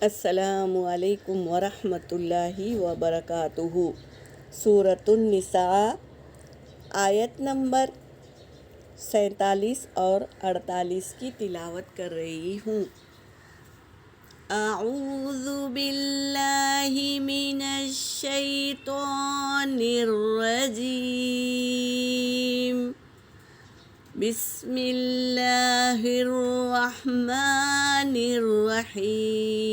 السلام علیکم ورحمۃ اللہ وبرکاتہ۔ سورۃ النساء آیت نمبر 47 اور 48 کی تلاوت کر رہی ہوں۔ اعوذ باللہ من الشیطان الرجیم، بسم اللہ الرحمن الرحیم۔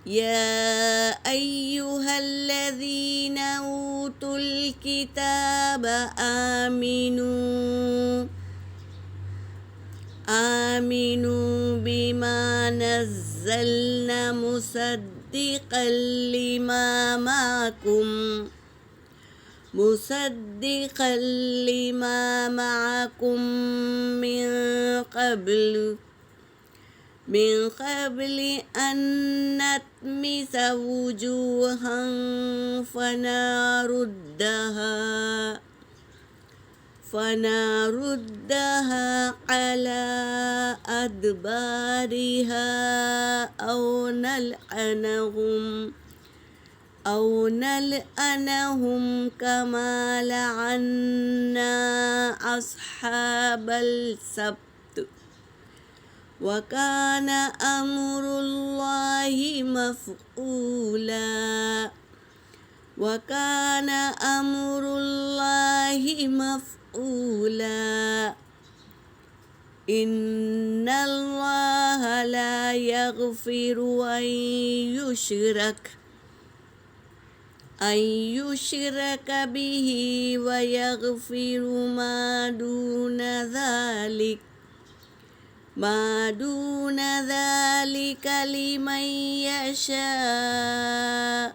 یا ایہا الذین اوتوا الکتاب آمنوا بما نزلنا مصدقا لما معكم من قبل أن نطمس وجوها فنردها على أدبارها أو نلعنهم كما لعنا أصحاب السبت وكان أمر الله مفعولا إن الله لا يغفر أن يشرك به ويغفر ما دون ذلك لمن يشاء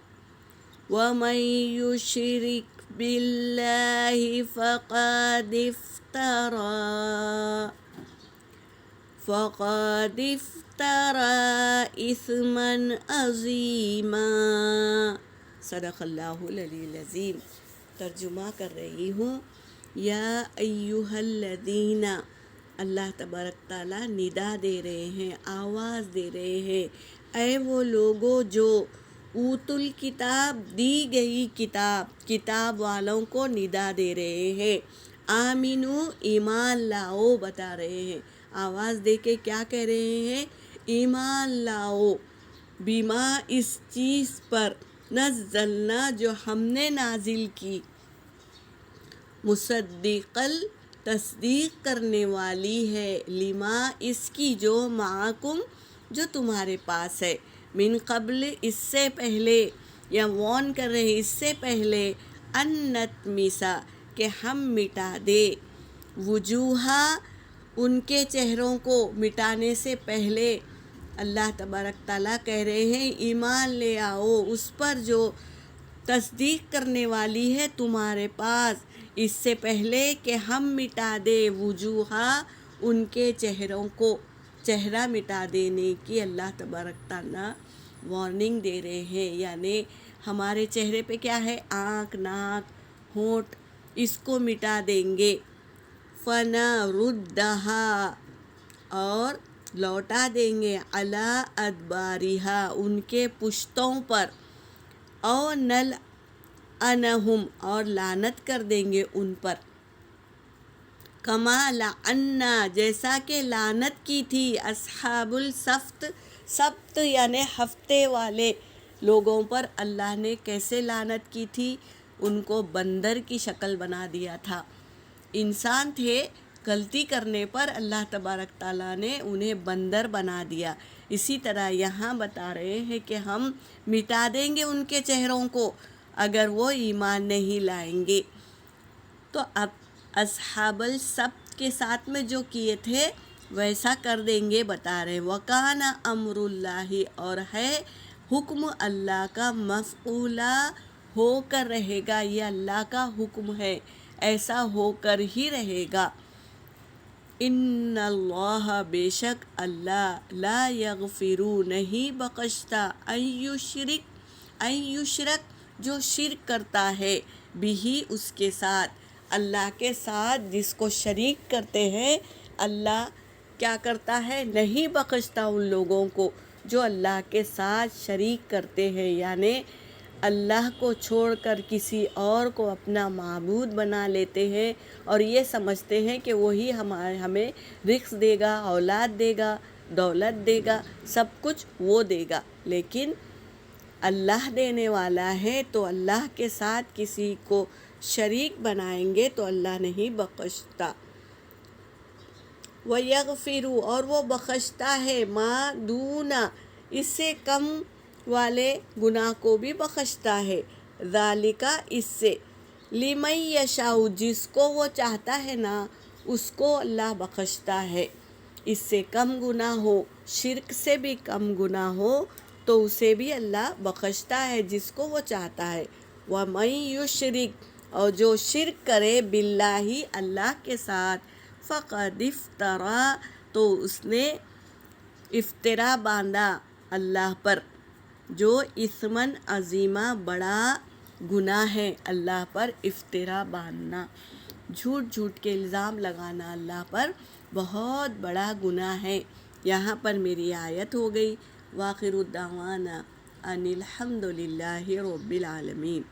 ومن يشرك بالله فقد افترى إثما عظيما۔ صدق اللہ العلی العظیم۔ ترجمہ کر رہی ہوں۔ یا ایہا الذین، اللہ تبارک تعالیٰ ندا دے رہے ہیں، آواز دے رہے ہیں، اے وہ لوگوں جو اوت الکتاب، دی گئی کتاب والوں کو ندا دے رہے ہیں۔ آمنو، ایمان لاؤ بتا رہے ہیں، آواز دے کے کیا کہہ رہے ہیں؟ ایمان لاؤ، بما اس چیز پر، نزلنا جو ہم نے نازل کی، مصدقل تصدیق کرنے والی ہے، لما اس کی، جو معکم جو تمہارے پاس ہے، من قبل اس سے پہلے، یا وارن کر رہے ہیں اس سے پہلے، ان نطمسا کہ ہم مٹا دے، وجوہا ان کے چہروں کو مٹانے سے پہلے اللہ تبارک تعالیٰ کہہ رہے ہیں ایمان لے آؤ اس پر جو تصدیق کرنے والی ہے تمہارے پاس، اس سے پہلے کہ ہم مٹا دے، وجوہا ان کے چہروں کو، چہرہ مٹا دینے کی اللہ تبارک تعالیٰ وارننگ دے رہے ہیں۔ یعنی ہمارے چہرے پہ کیا ہے؟ آنکھ، ناک، ہونٹ، اس کو مٹا دیں گے۔ فنردھا، اور لوٹا دیں گے، علی ادبارہا ان کے پشتوں پر، او نلعنہم اور لعنت کر دیں گے ان پر، کما لعنا جیسا کہ لعنت کی تھی اصحاب السبت، سبت یعنی ہفتے والے لوگوں پر اللہ نے کیسے لعنت کی تھی؟ ان کو بندر کی شکل بنا دیا تھا، انسان تھے، غلطی کرنے پر اللہ تبارک تعالیٰ نے انہیں بندر بنا دیا۔ اسی طرح یہاں بتا رہے ہیں کہ ہم مٹا دیں گے ان کے چہروں کو اگر وہ ایمان نہیں لائیں گے۔ تو اب اصحاب السبت کے ساتھ میں جو کیے تھے ویسا کر دیں گے بتا رہے۔ وَكَانَ أَمْرُ اللَّهِ، اور ہے حکم اللہ کا، مفعولا ہو کر رہے گا، یہ اللہ کا حکم ہے، ایسا ہو کر ہی رہے گا۔ ان اللہ، بے شک اللہ، لا یغفر نہیں بخشتا، ان یشرک جو شرک کرتا ہے، بھی اس کے ساتھ، اللہ کے ساتھ جس کو شریک کرتے ہیں اللہ کیا کرتا ہے؟ نہیں بخشتا ان لوگوں کو جو اللہ کے ساتھ شریک کرتے ہیں، یعنی اللہ کو چھوڑ کر کسی اور کو اپنا معبود بنا لیتے ہیں اور یہ سمجھتے ہیں کہ وہی ہمیں رزق دے گا، اولاد دے گا، دولت دے گا، سب کچھ وہ دے گا، لیکن اللہ دینے والا ہے، تو اللہ کے ساتھ کسی کو شریک بنائیں گے تو اللہ نہیں بخشتا۔ وَيَغْفِرُ اور وہ بخشتا ہے، مَا دُونَ اس سے کم والے گناہ کو بھی بخشتا ہے، ذَلِکَ اس سے، لِمَن یشاء جس کو وہ چاہتا ہے نا اس کو اللہ بخشتا ہے۔ اس سے کم گناہ ہو، شرک سے بھی کم گناہ ہو تو اسے بھی اللہ بخشتا ہے جس کو وہ چاہتا ہے۔ وَمَن یُشْرِک اور جو شرک کرے باللہ اللہ کے ساتھ، فقد افترا تو اس نے افترا باندھا اللہ پر، جو اثمن عظیمہ بڑا گناہ ہے اللہ پر افترا باندھنا، جھوٹ جھوٹ کے الزام لگانا اللہ پر بہت بڑا گناہ ہے۔ یہاں پر میری آیت ہو گئی۔ وآخر الدعوانا ان الحمد للہ رب العالمین۔